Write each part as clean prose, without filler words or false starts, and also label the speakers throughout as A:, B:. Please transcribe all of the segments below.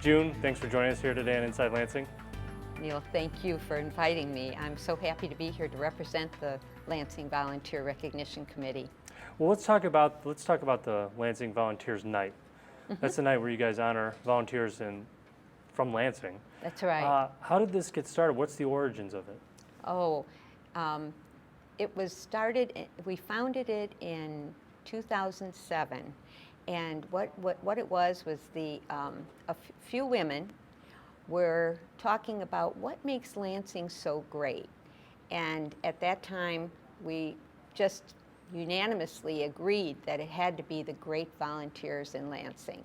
A: June, thanks for joining us here today on Inside Lansing.
B: Neil, thank you for inviting me. I'm so happy to be here to represent the Lansing Volunteer Recognition Committee.
A: Well, let's talk about the Lansing Volunteers Night. That's the night where you guys honor volunteers from Lansing.
B: That's right.
A: How did this get started? What's the origins of it?
B: It was started, we founded it in 2007. And what it was a few women were talking about what makes Lansing so great. And at that time, we just unanimously agreed that it had to be the great volunteers in Lansing.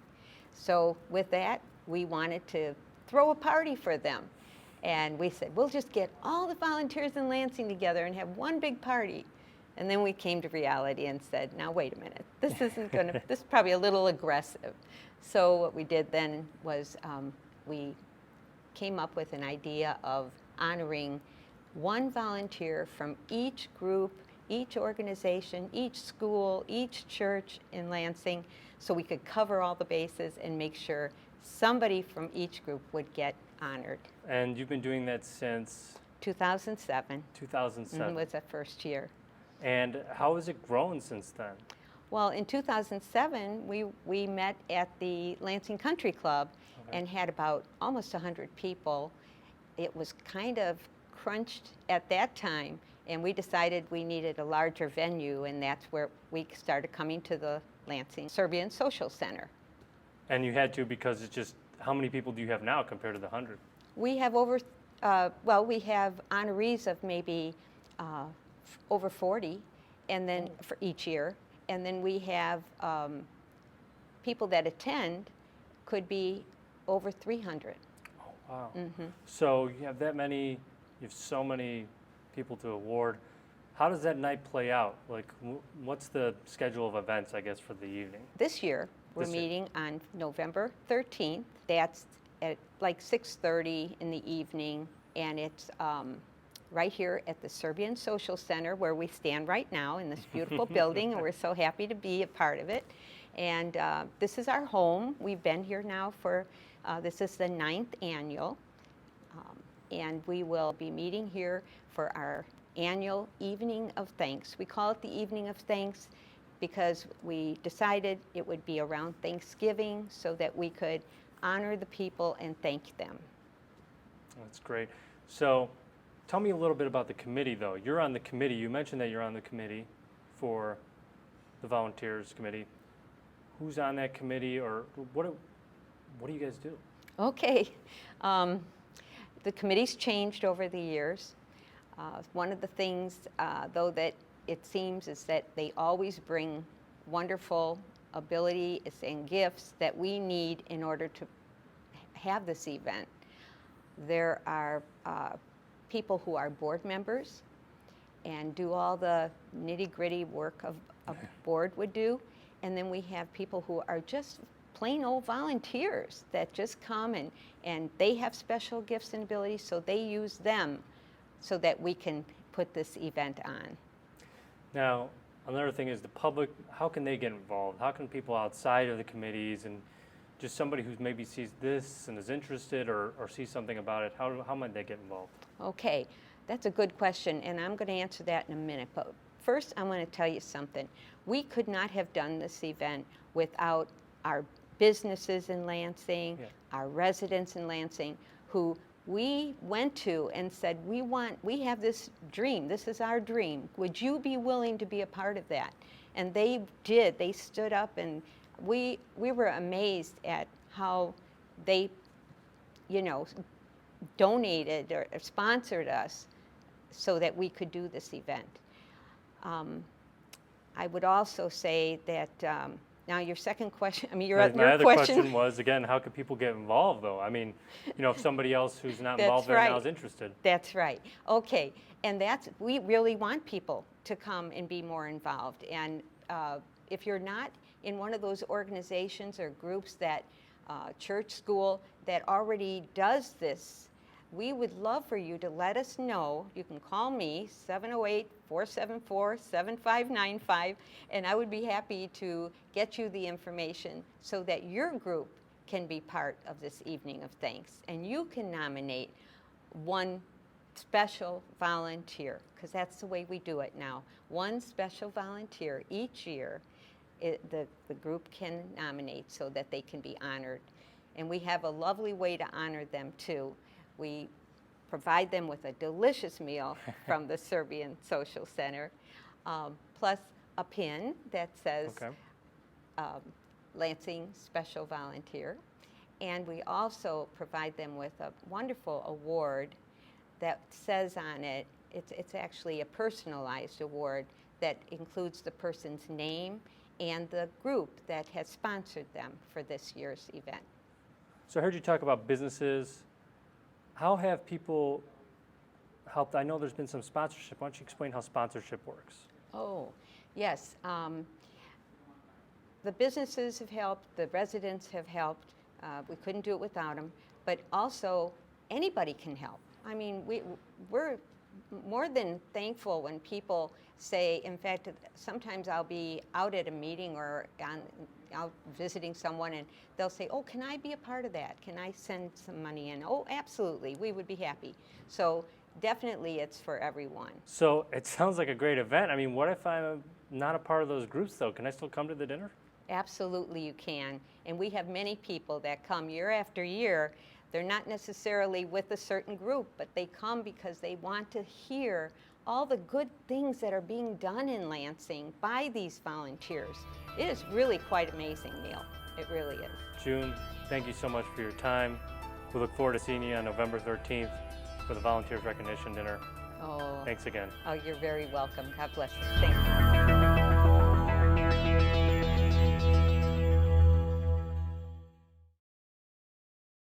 B: So with that, we wanted to throw a party for them. And we said, we'll just get all the volunteers in Lansing together and have one big party. And then we came to reality and said, now wait a minute, this is probably a little aggressive. So what we did then was we came up with an idea of honoring one volunteer from each group, each organization, each school, each church in Lansing, so we could cover all the bases and make sure somebody from each group would get honored.
A: And you've been doing that since?
B: 2007.
A: 2007.
B: Was the first year.
A: And how has it grown since then?
B: Well, in 2007, we met at the Lansing Country Club and had about almost 100 people. It was kind of crunched at that time, and we decided we needed a larger venue, and that's where we started coming to the Lansing Serbian Social Center. And
A: you had to, because it's just, how many people do you have now compared to the 100?
B: We have we have honorees of maybe over 40, and then for each year, and then we have people that attend could be over 300.
A: Oh, wow. So you have that many, you have so many people to award. How does that night play out? Like, what's the schedule of events, I guess, for the evening?
B: This year, we're meeting on November 13th. That's at like 6:30 in the evening, and it's right here at the Serbian Social Center where we stand right now in this beautiful building, and we're so happy to be a part of it. And this is our home. We've been here now for, this is the 9th annual, and we will be meeting here for our annual Evening of Thanks. We call it the Evening of Thanks because we decided it would be around Thanksgiving so that we could honor the people and thank them.
A: That's great. So tell me a little bit about the committee, though. You're on the committee. You mentioned that you're on the committee for the Volunteers Committee. Who's on that committee, or what do you guys do?
B: Okay. The committee's changed over the years. One of the things, though, that it seems is that they always bring wonderful abilities and gifts that we need in order to have this event. There are people who are board members and do all the nitty-gritty work of a board would do. And then we have people who are just plain old volunteers that just come and they have special gifts and abilities, so they use them so that we can put this event on.
A: Now, another thing is the public, how can they get involved? How can people outside of the committees and just somebody who maybe sees this and is interested or sees something about it, how might they get involved?
B: Okay, that's a good question, and I'm going to answer that in a minute. But first, I want to tell you something. We could not have done this event without our businesses in Lansing, our residents in Lansing, who we went to and said, we have this dream, this is our dream. Would you be willing to be a part of that? And they did. They stood up, and we were amazed at how they, donated or sponsored us so that we could do this event. I would also say that now your second question, your
A: other
B: question.
A: question was, again, how could people get involved, though? I mean, if somebody else who's not involved there now is interested.
B: That's right. Okay, and we really want people to come and be more involved. And if you're not in one of those organizations or groups that church, school, that already does this, we would love for you to let us know. You can call me, 708-474-7595, and I would be happy to get you the information so that your group can be part of this evening of thanks. And you can nominate one special volunteer, because that's the way we do it now. One special volunteer each year, the group can nominate so that they can be honored. And we have a lovely way to honor them too. We provide them with a delicious meal from the Serbian Social Center, plus a pin that says
A: Okay.
B: Lansing Special Volunteer. And we also provide them with a wonderful award that says on it, it's actually a personalized award that includes the person's name and the group that has sponsored them for this year's event.
A: So I heard you talk about businesses. How have people helped? I know there's been some sponsorship. Why don't you explain how sponsorship works?
B: Oh, yes. The businesses have helped, the residents have helped. We couldn't do it without them. But also, anybody can help. I mean, we're more than thankful when people say, in fact, sometimes I'll be out at a meeting or out visiting someone and they'll say, oh, can I be a part of that? Can I send some money in? Oh, absolutely, we would be happy. So definitely it's for everyone.
A: So it sounds like a great event. I mean, what if I'm not a part of those groups though? Can I still come to the dinner?
B: Absolutely you can. And we have many people that come year after year. They're not necessarily with a certain group, but they come because they want to hear all the good things that are being done in Lansing by these volunteers. It is really quite amazing, Neil. It really is.
A: June, thank you so much for your time. We look forward to seeing you on November 13th for the Volunteers Recognition Dinner.
B: Oh,
A: Thanks again.
B: oh, you're very welcome. God bless you. Thank you.